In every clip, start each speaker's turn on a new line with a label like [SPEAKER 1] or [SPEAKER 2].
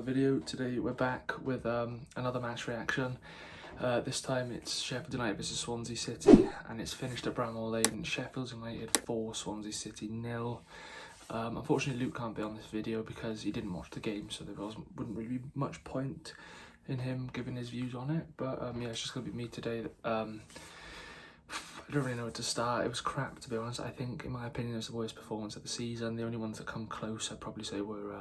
[SPEAKER 1] video. Today we're back with another match reaction. This time it's Sheffield United versus Swansea City, and it's finished at Bramall Lane. Sheffield United 4, Swansea City 0. Unfortunately Luke can't be on this video because he didn't watch the game, so there wouldn't really be much point in him giving his views on it. But yeah, it's just going to be me today. I don't really know where to start. It was crap, to be honest. I think, in my opinion, it was the worst performance of the season. The only ones that come close, I'd probably say, were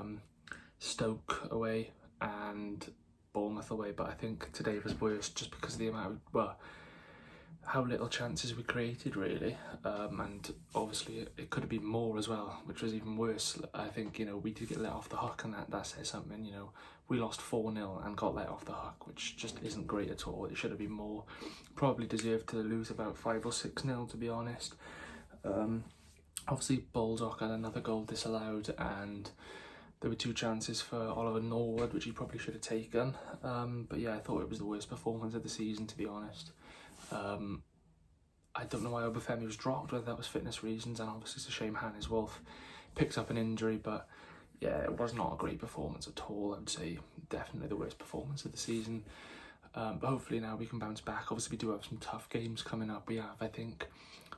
[SPEAKER 1] Stoke away and Bournemouth away. But I think today was worse just because of the amount of, well, how little chances we created, really. And obviously it could have been more as well, which was even worse. I think, you know, we did get let off the hook, and that says something. You know, we lost 4-0 and got let off the hook, which just isn't great at all. It should have been more. Probably deserved to lose about 5 or 6-0, to be honest. Obviously Baldock had another goal disallowed, and there were 2 chances for Oliver Norwood, which he probably should have taken. But yeah, I thought it was the worst performance of the season, to be honest. I don't know why Obafemi was dropped, whether that was fitness reasons, and obviously it's a shame Hannes Wolf picked up an injury, but yeah, it was not a great performance at all. I would say definitely the worst performance of the season. But hopefully now we can bounce back. Obviously we do have some tough games coming up. We have, I think,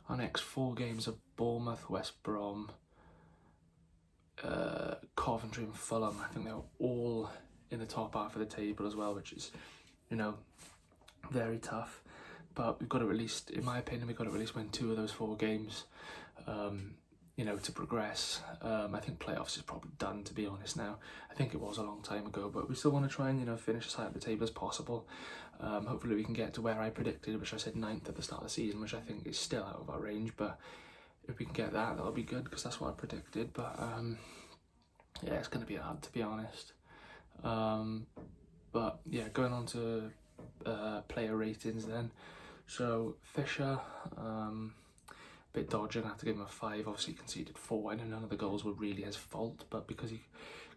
[SPEAKER 1] our next 4 games of Bournemouth, West Brom, Coventry and Fulham. I think they're all in the top half of the table as well, which is, you know, very tough. But we've got to at least, in my opinion, we've got to at least win 2 of those 4 games, you know, to progress. I think playoffs is probably done, to be honest now. I think it was a long time ago, but we still want to try and, you know, finish as high up the table as possible. Hopefully we can get to where I predicted, which I said 9th at the start of the season, which I think is still out of our range. But if we can get that, that'll be good, because that's what I predicted. But yeah, it's going to be hard, to be honest. But yeah, going on to player ratings then. So Fisher, a bit dodgy. I have to give him a 5. Obviously he conceded 4. I know none of the goals were really his fault, but because he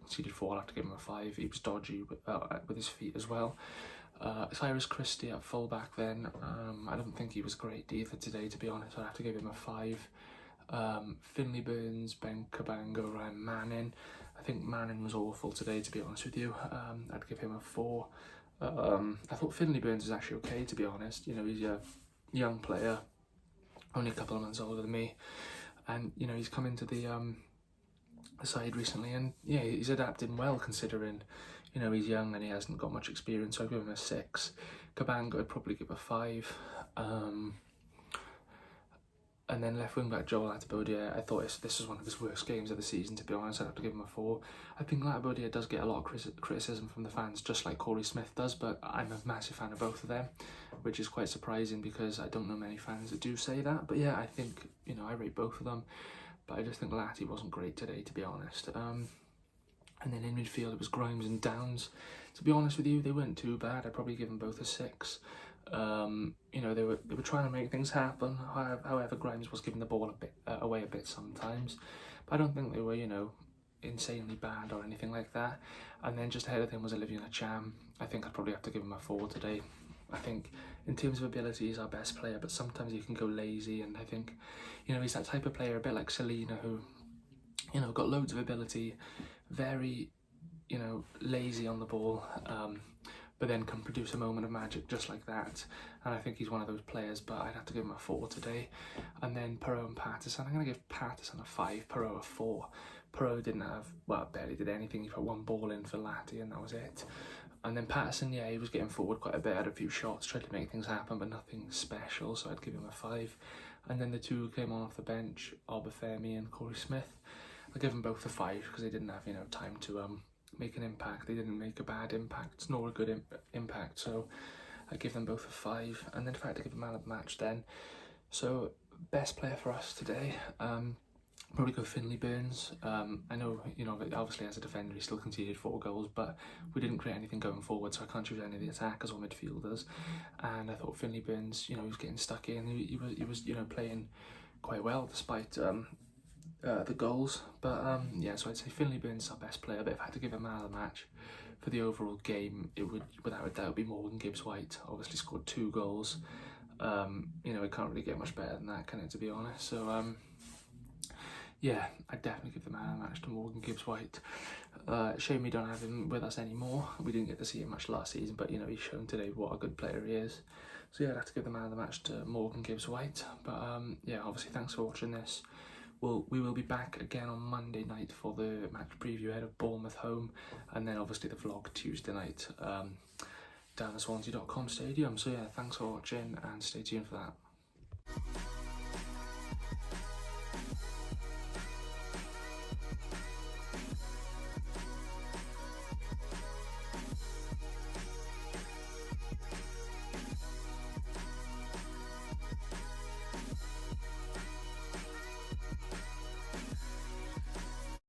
[SPEAKER 1] conceded 4, I'll have to give him a 5. He was dodgy with his feet as well. Cyrus Christie at fullback then. I don't think he was great either today, to be honest. I'd have to give him a 5. Finley Burns, Ben Cabango, Ryan Manning. I think Manning was awful today, to be honest with you. I'd give him a 4. I thought Finley Burns is actually okay, to be honest. You know, he's a young player, only a couple of months older than me, and you know, he's come into the side recently, and yeah, he's adapting well considering, you know, he's young and he hasn't got much experience. So I'd give him a 6. Cabango I'd probably give a 5. And then left wing back Joel Latibeaudiere, I thought this was one of his worst games of the season, to be honest. I'd have to give him a 4. I think Latibeaudiere does get a lot of criticism from the fans, just like Corey Smith does, but I'm a massive fan of both of them, which is quite surprising because I don't know many fans that do say that. But yeah, I think, you know, I rate both of them, but I just think Lati wasn't great today, to be honest. And then in midfield it was Grimes and Downs. To be honest with you, they weren't too bad. I'd probably give them both a 6. You know, they were trying to make things happen. However, Grimes was giving the ball away a bit sometimes, but I don't think they were, you know, insanely bad or anything like that. And then just ahead of him was Olivier Ntcham. I think I'd probably have to give him a 4 today. I think in terms of ability he's our best player, but sometimes he can go lazy, and I think, you know, he's that type of player, a bit like Selena, who, you know, got loads of ability, very, you know, lazy on the ball, but then can produce a moment of magic just like that. And I think he's one of those players, but I'd have to give him a 4 today. And then Perraud and Patterson, I'm going to give Patterson a 5, Perraud a 4. Perraud didn't have, well, barely did anything. He put 1 ball in for Lati and that was it. And then Patterson, yeah, he was getting forward quite a bit, had a few shots, tried to make things happen, but nothing special, so I'd give him a 5. And then the 2 who came on off the bench, Obafemi and Corey Smith, I'll give them both a 5 because they didn't have, you know, time to make an impact. They didn't make a bad impact nor a good impact, so I give them both a 5. And then if I had to give a man of the match then, so best player for us today, probably go Finley Burns. I know, you know, obviously as a defender he still conceded 4 goals, but we didn't create anything going forward, so I can't choose any of the attackers or midfielders. And I thought Finley Burns, you know, he was getting stuck in. He was you know, playing quite well despite the goals. But yeah, so I'd say Finley Burns is our best player, but if I had to give a man of the match for the overall game, it would without a doubt be Morgan Gibbs-White. Obviously scored 2 goals. You know, it can't really get much better than that, can it, to be honest? So yeah, I'd definitely give the man of the match to Morgan Gibbs-White. Shame we don't have him with us anymore. We didn't get to see him much last season, but you know, he's shown today what a good player he is. So yeah, I'd have to give the man of the match to Morgan Gibbs-White. But yeah, obviously thanks for watching this. We will be back again on Monday night for the match preview ahead of Bournemouth home, and then obviously the vlog Tuesday night down at Swansea.com stadium. So yeah, thanks for watching and stay tuned for that.